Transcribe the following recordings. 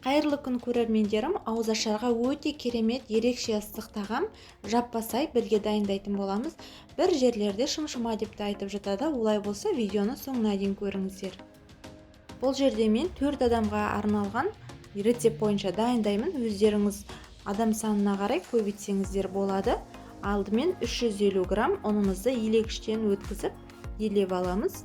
Қайырлы күн көрермендерім, ауызашарға өте керемет ерекше ыстық тағам жаппасай бірге дайындайтын боламыз. Бір жерлерде шымшыма деп те айтып жатады, олай болса видеоны соңына дейін көріңіздер. Бұл жерде мен 4 адамға арналған рецепт бойынша дайындаймын. Өздеріңіз адам санына қарай көбейтсеңіздер болады. Алдымен 350 грамм ұнымызды елегіштен өткізіп елеп аламыз.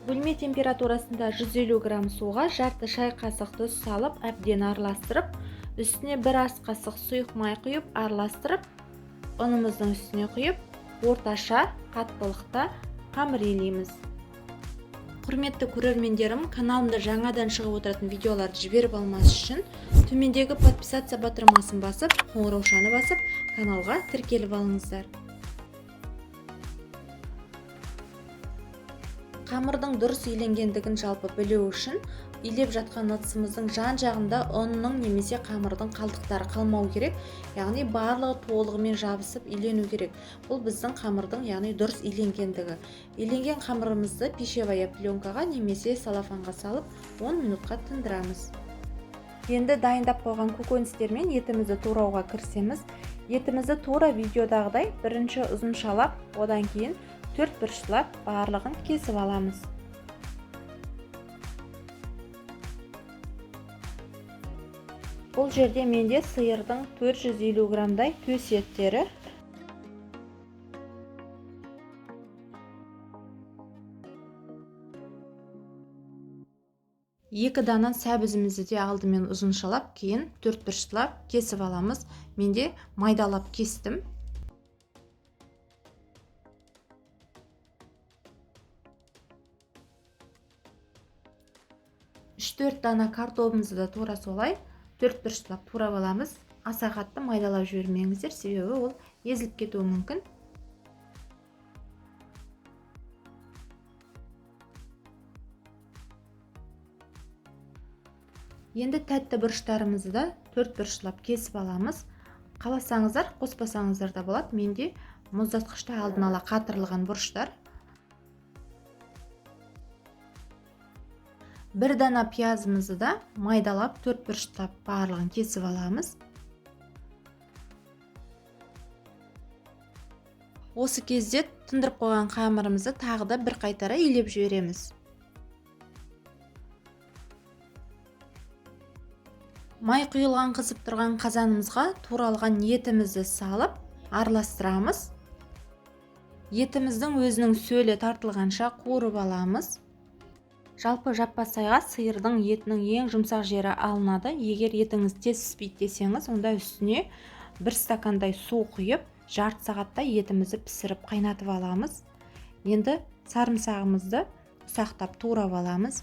Бөлме температурасында 150 грамм суға жарты шай қасық тұз салып, әбден араластырып, үстіне 1 ас қасық сұйық май құйып, араластырып, ұнымыздың үстіне құйып, орташа қаттылықта қамыр илейміз. Құрметті көрермендерім, каналымда жаңадан шығып отыратын видеоларды жіберіп алмас үшін төмендегі подписация батырмасын басып, қоңыраушаны басып, каналға тіркеліп алыңыздар. Қамырдың дұрыс иленгендігін жалпы білу үшін илеп жатқан ыдысымыздың жан-жағында ұнның немесе қамырдың қалдықтары қалмау керек, яғни барлығы толығымен жабысып илену керек. Бұл біздің қамырдың, яғни дұрыс иленгендігі. Иленген қамырымызды пищевая пленкаға немесе салафанға салып 10 минутқа тындырамыз. Енді дайындап қойған көкөністермен етімізді турауға кірісеміз. Етімізді тура видеодағыдай бірінші ұзыншалап, одан кейін 4 бұрыштап барлығын кесіп аламыз. Бұл жерде менде сиырдың 450 грамдай төс еттері. Екі дана сәбізімізді де алдымен ұзыншалап, кейін 4 бұрыштап кесіп аламыз. Менде майдалап кестім. 3-4 дана картобымызды да тура солай 4 бұрыштап турап аламыз. Аса қатты майдалап жібермеңіздер, себебі ол езіліп кетуі мүмкін. Енді тәтті бұрыштарымызды да 4 бұрыштап кесіп аламыз. Қаласаңыздар, қоспасаңыздар да болады. Менде мұздатқышта алдын ала қатырылған бұрыштар. 1 дана пиязымызды да майдалап 4 бұрыштап барлығын кесіп аламыз. Осы кезде тындырып қойған қамырымызды тағы да бір қайтара илеп жібереміз. Май құйылған қызып тұрған қазанымызға туралған етімізді салып араластырамыз. Етіміздің өзінің сөлі тартылғанша қуырып аламыз. Жалпы жаппасайға сиырдың етінің ең жұмсақ жері алынады. Егер етіңіз тез піспейді десеңіз, онда үстіне 1 стакандай су құйып, жарты сағатта етімізді пісіріп қайнатып аламыз. Енді сарымсағымызды ұсақтап турап аламыз.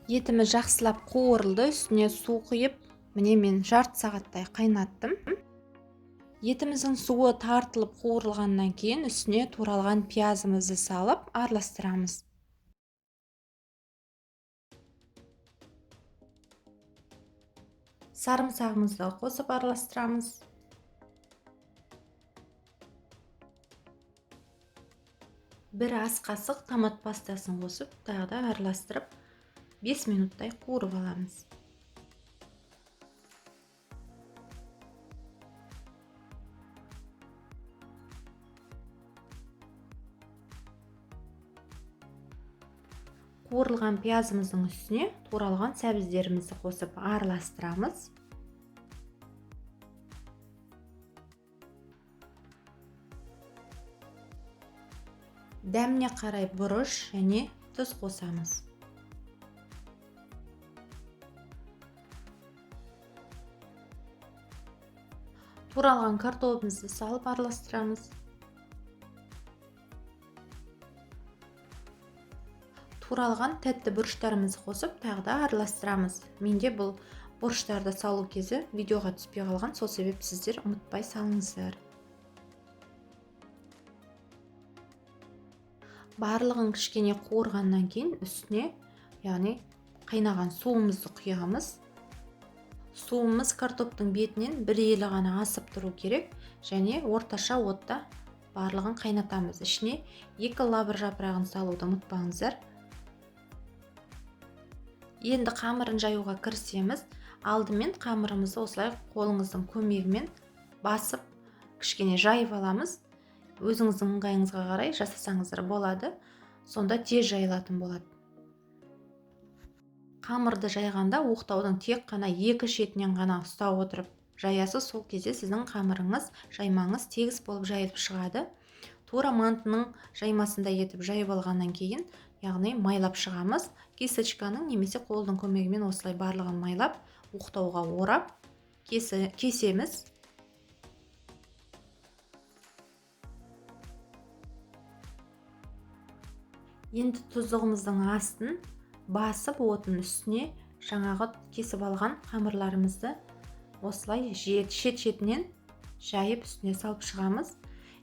Етіміз жақсылап қуырылды, үстіне су құйып, міне мен жарты сағаттай қайнаттым. Етіміздің суы тартылып қуырылғаннан кейін үстіне туралған пиязымызды салып араластырамыз. Сарымсағымызды қосып араластырамыз. Бір ас қасық томат пастасын қосып, тағы да араластырып 5 минуттай қуырып аламыз. Қуырылған пиязымыздың үстіне туралған сәбіздерімізді қосып араластырамыз. Дәміне қарай бұрыш және тұз қосамыз. Туралған картобымызды салып араластырамыз. Туралған тәтті бұрыштарымызды қосып, тағы да араластырамыз. Менде бұл бұрыштарды салу кезі видеоға түспей қалған, сол себеп сіздер ұмытпай салыңыздар. Барлығын кішкене қуырғаннан кейін үстіне, яғни қайнаған суымызды құямыз. Суымыз картоптың бетінен бір елі ғана асып тұру керек, және орташа отта барлығын қайнатамыз. Ішіне 2 лавр жапырағын салуды ұмытпаңыздар. Енді қамырын жаюға кірісеміз. Алдымен қамырымызды осылай қолыңыздың көмегімен басып, кішкене жайып аламыз. Өзіңіздің ыңғайыңызға қарай жасасаңыздар болады. Сонда тез жайылатын болады. Қамырды жайғанда оқтаудың тек қана екі шетінен ғана ұстап отырып жаясыз, сол кезде сіздің қамырыңыз, жаймаңыз тегіс болып жайылып шығады. Тура мантының жаймасында етіп жайып алғаннан кейін, яғни майлап шығамыз. Кесачканың немесе қолдың көмегімен осылай барлығын майлап, оқтауға орап кесеміз. Енді тұздығымыздың астын басып, отын үстіне жаңағы кесіп алған қамырларымызды осылай шет-шетінен жайып үстіне салып шығамыз.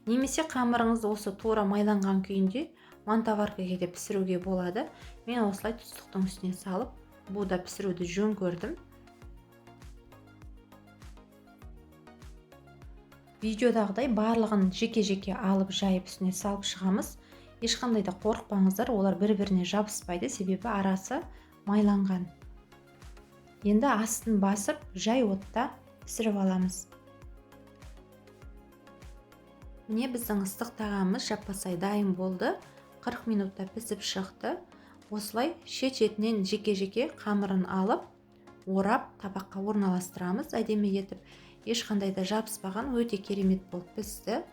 Немесе қамырыңызды осы тура майланған күйінде мантоваркаға де пісіруге болады. Мен осылай тұздықтың үстіне салып, бұда пісіруді жөн көрдім. Видеодағыдай барлығын жеке-жеке алып жайып үстіне салып шығамыз. Ешқандай да қорықпаңыздар, олар бір-біріне жабыспайды, себебі арасы майланған. Енді астын басып, жай отта пісіріп аламыз. Міне біздің ыстық тағамыз жаппасай дайын болды. 40 минутта пісіп шықты. Осылай шет-шетінен жеке-жеке қамырын алып, орап, табаққа орналастырамыз. Әдемі етіп, ешқандай да жабыспаған, өте керемет болып пісті.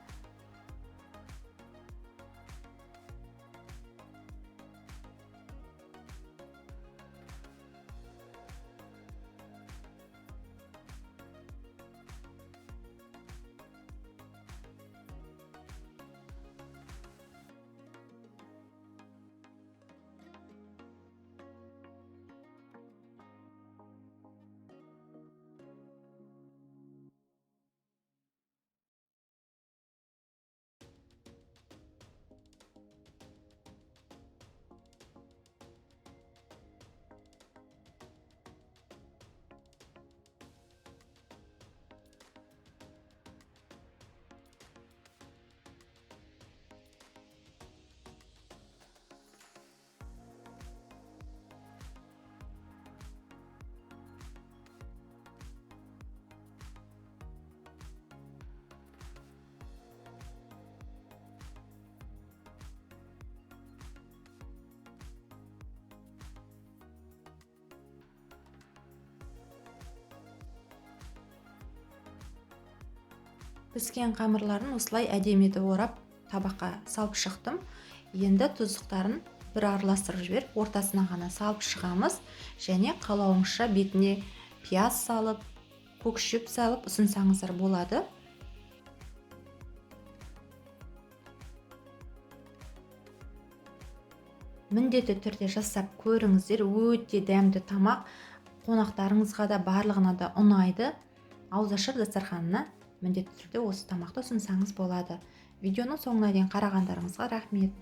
Піскен қамырларын осылай әдемі етіп орап табаққа салып шықтым. Енді тұздықтарын бір араластырып жіберіп, ортасына ғана салып шығамыз. Және қалауыңызша бетіне пияз салып, көкшеп салып ұсынсаңыздар болады. Міндетті түрде жасап көріңіздер, өте дәмді тамақ. Қонақтарыңызға да барлығына да ұнайды. Ауызашар дастарханына міндетті түрде осы тамақты ұсынсаңыз болады. Видеоның соңына дейін қарағандарыңызға рахмет.